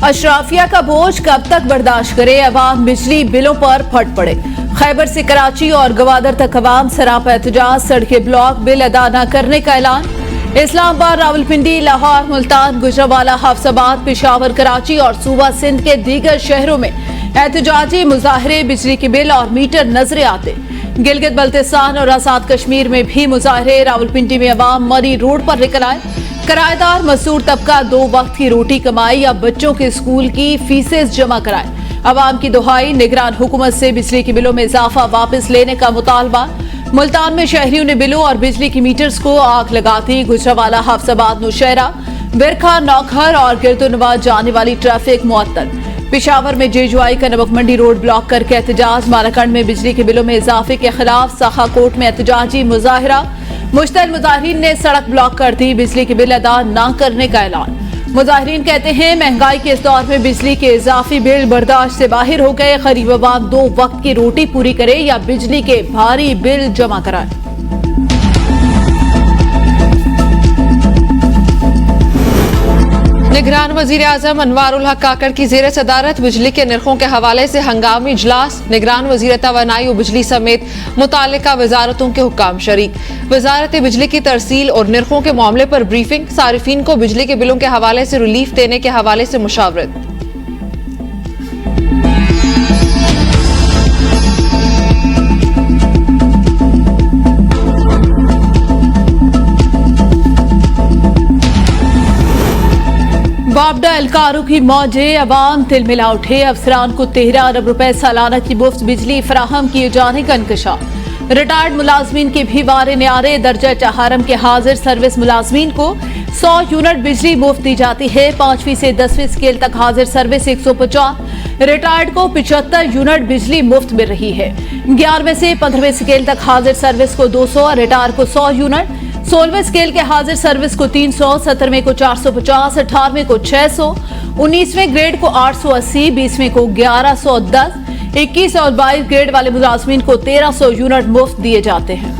अशराफिया का बोझ कब तक बर्दाश्त करे, अवाम बिजली बिलों पर फट पड़े। खैबर से कराची और गवादर तक अवाम सरापा एहतजाज, सड़कें ब्लॉक, बिल अदा न करने का ऐलान। इस्लामाबाद, रावलपिंडी, लाहौर, मुल्तान, गुजरांवाला, हफ्साबाद, पेशावर, कराची और सूबा सिंध के दीगर शहरों में एहतजाजी मुजाहरे, बिजली के बिल और मीटर नजरे आते। गिलगित बल्तिस्तान और आजाद कश्मीर में भी मुजाहरे। रावलपिंडी में अवाम मरी रोड पर निकल आए। किराएदार मजदूर तबका 2 वक्त की रोटी कमाई या बच्चों के स्कूल की फीसें जमा कराए। अवाम की दुहाई, निगरान हुकूमत से बिजली के बिलों में इजाफा वापस लेने का मुतालबा। मुल्तान में शहरियों ने बिलों और बिजली की मीटर्स को आग लगाती। गुजरांवाला, हफ्साबाद, नौशहरा, बिरखा, नौखर और गिरदोनवाज जाने वाली ट्रैफिक मुअत्तल। पेशावर में जेजुआई का नमक मंडी रोड ब्लॉक करके एहतजाज। मालाकंड में बिजली के बिलों में इजाफे के खिलाफ सखाकोट में एहतजाजी मुजाहरा। मुश्तइल मुजाहिरीन ने सड़क ब्लॉक कर दी। बिजली के बिल अदा न करने का ऐलान। मुजाहिरीन कहते हैं महंगाई के इस दौर में बिजली के इजाफी बिल बर्दाश्त से बाहर हो गए। गरीब अवाम 2 वक्त की रोटी पूरी करे या बिजली के भारी बिल जमा कराए। निगरान वजीर आजम अनवारुल हक काकड़ की जेर सदारत बिजली के निर्खों के हवाले से हंगामी इजलास। निगरान वजीर तवानाई और बिजली समेत मुतालिका वजारतों के हुक्काम शरीक। वजारत बिजली की तरसील और निर्खों के मामले पर ब्रीफिंग। सारिफीन को बिजली के बिलों के हवाले से रिलीफ देने के हवाले से मुशावरत। बाबडा एहलकारों की मौजें, अवाम तिल मिला उठे। अफसरान को 13 अरब रुपए सालाना की मुफ्त बिजली फराहम किए जाने का इंकशाफ। रिटायर्ड मुलाजमीन के भी वारे न्यारे। दर्जा चहारम के हाजिर सर्विस मुलाजमीन को 100 यूनिट बिजली मुफ्त दी जाती है। 5वीं से 10वीं स्केल तक हाजिर सर्विस 150, रिटायर्ड को 75 यूनिट बिजली मुफ्त मिल रही है। 11वें से 15वें स्केल तक हाजिर सर्विस को 200, रिटायर को 100 यूनिट। 16वें स्केल के हाजिर सर्विस को 300, 17वें को 450, 18वें को 600, 19वें ग्रेड को 880, 20वें को 1110, 21 और 22 ग्रेड वाले मुलाजमीन को 1300 यूनिट मुफ्त दिए जाते हैं।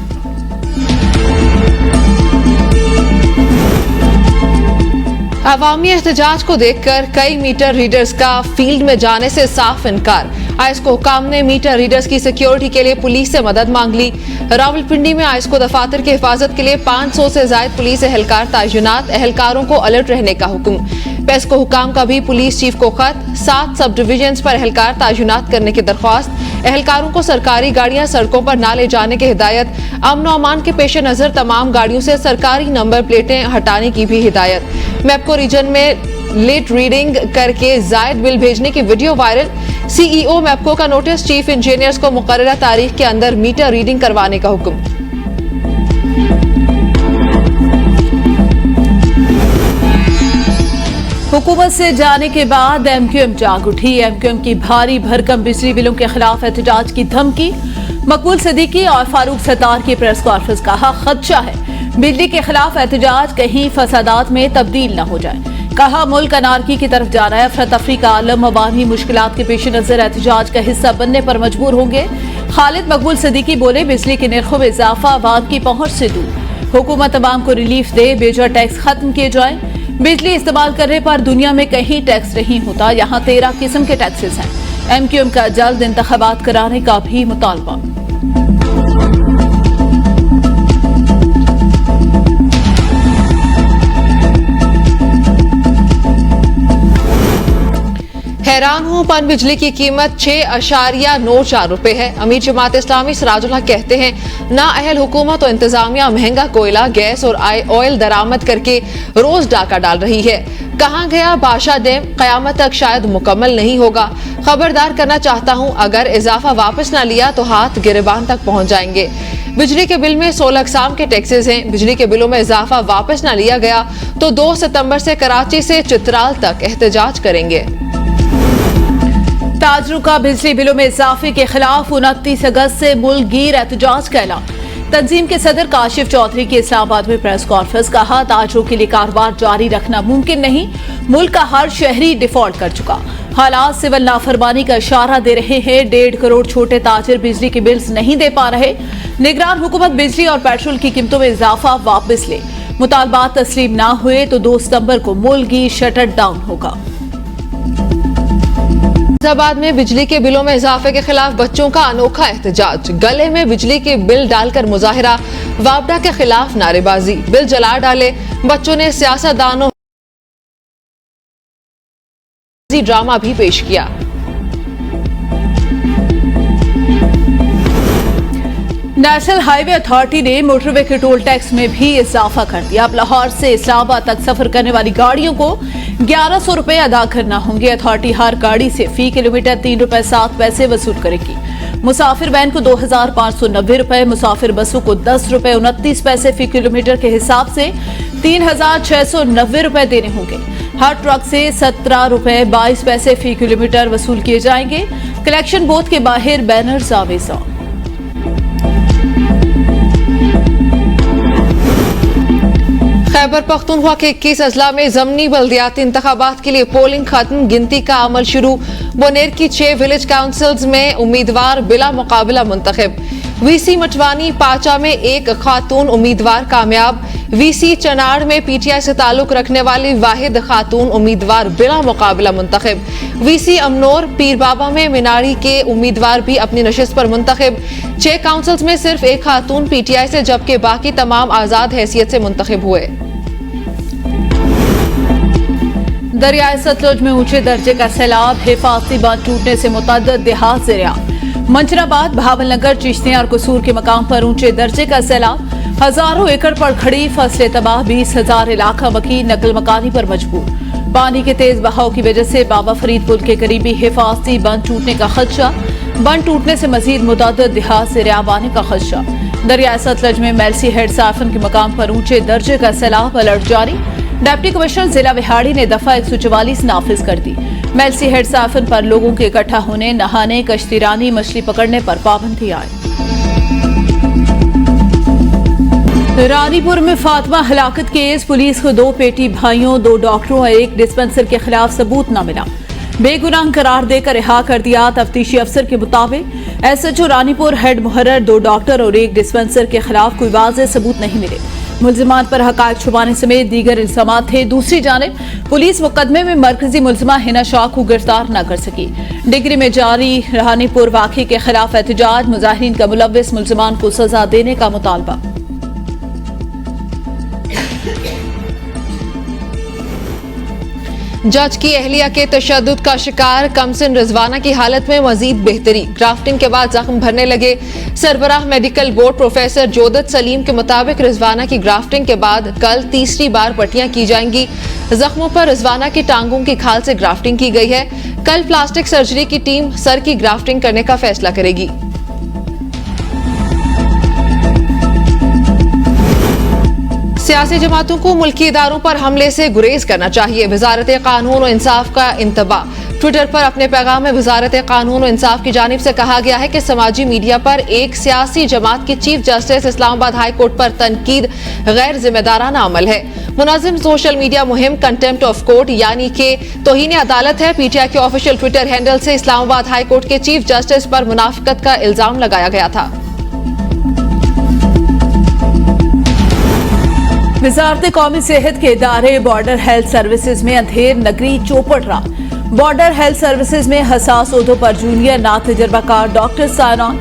अवामी एहतजाज को देखकर कई मीटर रीडर्स का फील्ड में जाने से साफ इनकार। आइस्को हुकाम ने मीटर रीडर्स की सिक्योरिटी के लिए पुलिस से मदद मांग ली। रावलपिंडी में आइस्को दफातर की हिफाजत के लिए 500 से ज्यादा पुलिस एहलकार तैनात। एहलकारों को अलर्ट रहने का हुक्म। पेस्को हुकाम का भी पुलिस चीफ को खत। 7 सब डिवीजन पर एहलकार तैनात करने की दरख्वास्त। एहलकारों को सरकारी गाड़ियां सड़कों पर न ले जाने की हिदायत। अमन और अमान के पेश नजर तमाम गाड़ियों से सरकारी नंबर प्लेटें हटाने की भी हिदायत। मैपको रीजन में लेट रीडिंग करके जायद बिल भेजने की वीडियो वायरल। सीईओ मैपको का नोटिस। चीफ इंजीनियर्स को मुकर्ररा तारीख के अंदर मीटर रीडिंग करवाने का हुक्म। हुकूमत से जाने के बाद एमक्यूएम जाग उठी। एमक्यूएम की भारी भरकम बिजली बिलों के खिलाफ एहतजाज की धमकी। मकबूल सिद्दीकी और फारूक सत्तार की प्रेस कॉन्फ्रेंस। कहा खदशा है बिजली के खिलाफ एहतजाज कहीं फसादात में तब्दील न हो जाए। कहा मुल्क अनारकी की तरफ जा रहा है। अफरा तफरी का आलम, अवामी मुश्किलात के पेश नजर एहतजाज का हिस्सा बनने पर मजबूर होंगे। खालिद मकबूल सिद्दीकी बोले बिजली के निर्खों में इजाफा अवाम की पहुंच से दूर। हुकूमत अवाम को रिलीफ दे, बेजा टैक्स खत्म किए जाए। बिजली इस्तेमाल करने पर दुनिया में कहीं टैक्स नहीं होता। यहाँ 13 किस्म के टैक्सेस हैं। एमक्यूएम का जल्द इंतखाबात कराने का भी मुतालबा। हैरान हूं, पन बिजली की कीमत 6.94 रुपए है। अमीर जमात इस्लामी सिराजुल हक कहते हैं नाअहल हुकूमत और इंतजामिया महंगा कोयला, गैस और ऑयल दरामद करके रोज डाका डाल रही है। कहां गया बादशाह डैम? कयामत तक शायद मुकम्मल नहीं होगा। खबरदार करना चाहता हूं, अगर इजाफा वापस न लिया तो हाथ गिरबान तक पहुंच जाएंगे। बिजली के बिल में 16 अक़साम के टैक्सेस हैं। बिजली के बिलों में इजाफा वापस न लिया गया तो 2 सितंबर से कराची से चित्राल तक एहतजाज करेंगे। ताजरों का बिजली बिलों में इजाफे के खिलाफ 29 अगस्त से मुल्क गिर एहतजाज का ऐलान। तंजीम के सदर काशिफ चौधरी की इस्लामाबाद में प्रेस कॉन्फ्रेंस। कहा ताजरों के लिए कारोबार जारी रखना मुमकिन नहीं। मुल्क का हर शहरी डिफॉल्ट कर चुका। हालात सिविल नाफरमानी का इशारा दे रहे हैं। 1.5 करोड़ छोटे ताजिर बिजली के बिल्स नहीं दे पा रहे। निगरान हुकूमत बिजली और पेट्रोल की कीमतों में इजाफा वापस ले। मुतालबात तस्लीम ना हुए तो 2 सितंबर को मुल्क की शटर डाउन होगा। फैजाबाद में बिजली के बिलों में इजाफे के खिलाफ बच्चों का अनोखा एहतजाज। गले में बिजली के बिल डालकर मुजाहिरा, वापडा के खिलाफ नारेबाजी, बिल जला डाले। बच्चों ने सियासतदानों ड्रामा भी पेश किया। नेशनल हाईवे अथॉरिटी ने मोटरवे के टोल टैक्स में भी इजाफा कर दिया। अब लाहौर से इस्लामाबाद तक सफर करने वाली गाड़ियों को 1100 रुपए अदा करना होंगे। अथॉरिटी हर गाड़ी से फी किलोमीटर 3 रुपए 7 पैसे वसूल करेगी। मुसाफिर वैन को 2590 रुपए, मुसाफिर बसों को 10 रुपए 29 पैसे फी किलोमीटर के हिसाब से 3690 रुपए देने होंगे। हर ट्रक से 17 रुपए 22 पैसे फी किलोमीटर वसूल किए जाएंगे। कलेक्शन बूथ के बाहर बैनर्स आवेजा। खैबर पख्तूनख्वा के 21 अजला में जमनी बल्दियाती इंतखाबात के लिए पोलिंग खत्म, गिनती का अमल शुरू। बोनेर की 6 विलेज काउंसिल्स में उम्मीदवार बिला मुकाबला मुंतखब। वीसी मटवानी पाचा में एक खातून उम्मीदवार कामयाब। वीसी चनाड़ में पीटीआई से ताल्लुक रखने वाली वाहिद खातून उम्मीदवार बिला मुकाबला मुंतखब। वीसी अमनोर पीर बाबा में मिनारी के उम्मीदवार भी अपनी नशिस्त पर मुंतखब। 6 काउंसिल्स में सिर्फ एक खातून पीटीआई से, जबकि बाकी तमाम आजाद हैसियत से मुंतखब हुए। दरियाए सतलुज में ऊंचे दर्जे का सैलाब, हिफाजती बांध टूटने से मुतअद्दिद देहात ज़रिया। मंचराबाद, भावलनगर, चिश्तियां और कसूर के मकाम पर ऊंचे दर्जे का सैलाब। हजारों एकड़ पर खड़ी फसलें तबाह, 20,000 इलाका मकी नकल मकानी पर मजबूर। पानी के तेज बहाव की वजह से बाबा फरीद पुल के करीबी हिफाजती बंद टूटने का खदशा। बंद टूटने से मजीद मुतअद्दिद देहात से रियाब आने का खदशा। दरियाए सतलुज में मेलसी हेड साफन के मकाम पर ऊंचे दर्जे का सैलाब, अलर्ट जारी। डिप्टी कमिश्नर जिला विहाड़ी ने दफा 144 नाफिज कर दी। मेलसी हेड साफन पर लोगों के इकट्ठा होने, नहाने, कश्तीरानी, मछली पकड़ने पर पाबंदी आई। रानीपुर में फातिमा हलाकत केस, पुलिस को 2 पेटी भाइयों, 2 डॉक्टरों और 1 डिस्पेंसर के खिलाफ सबूत न मिला। बेगुनाह करार देकर रिहा कर दिया। तफ्तीशी अफसर के मुताबिक एसएचओ रानीपुर हेड मुहर्रर, 2 डॉक्टर और 1 डिस्पेंसर के खिलाफ कोई वाज़ेह सबूत नहीं मिले। मुल्जिमान पर हकायक छुपाने समेत दीगर इल्जामात थे। दूसरी जानिब पुलिस मुकदमे में मरकजी मुल्जिमा हिना शाह को गिरफ्तार न कर सकी। डिग्री में जारी रानीपुर वाक़े के खिलाफ एहतजाज, मुजाहिरीन का मुलव्विस मुल्जिमान को सजा देने का मुतालबा। जज की अहलिया के तशद्दुद का शिकार कमसिन रिजवाना की हालत में मजीद बेहतरी। ग्राफ्टिंग के बाद जख्म भरने लगे। सरबराह मेडिकल बोर्ड प्रोफेसर जोदत सलीम के मुताबिक रिजवाना की ग्राफ्टिंग के बाद कल तीसरी बार पट्टियां की जाएंगी। जख्मों पर रिजवाना की टांगों की खाल से ग्राफ्टिंग की गई है। कल प्लास्टिक सर्जरी की टीम सर की ग्राफ्टिंग करने का फैसला करेगी। सियासी जमातों को मुल्की इदारों पर हमले से गुरेज करना चाहिए, वजारत कानून और इंसाफ का इंतबाह। ट्विटर पर अपने पैगाम में वजारत कानून और इंसाफ की जानिब से कहा गया है कि समाजी मीडिया पर एक सियासी जमात की chief justice Islamabad high court पर तनकीद गैर जिम्मेदाराना अमल है। मुनाजिम सोशल मीडिया मुहिम कंटेम्प्ट ऑफ कोर्ट यानी कि तौहीन अदालत है। पीटीआई के ऑफिशियल ट्विटर हैंडल से इस्लामाबाद हाई कोर्ट के चीफ जस्टिस पर मुनाफिकत का इल्जाम लगाया गया था। वजारत कौमी सेहत के इदारे बॉर्डर हेल्थ सर्विसेज में अंधेर नगरी चौपट रहा। बॉर्डर हेल्थ सर्विसेज में हसास ओहदों पर जूनियर ना तजर्बाकार डॉक्टर साइन ऑन।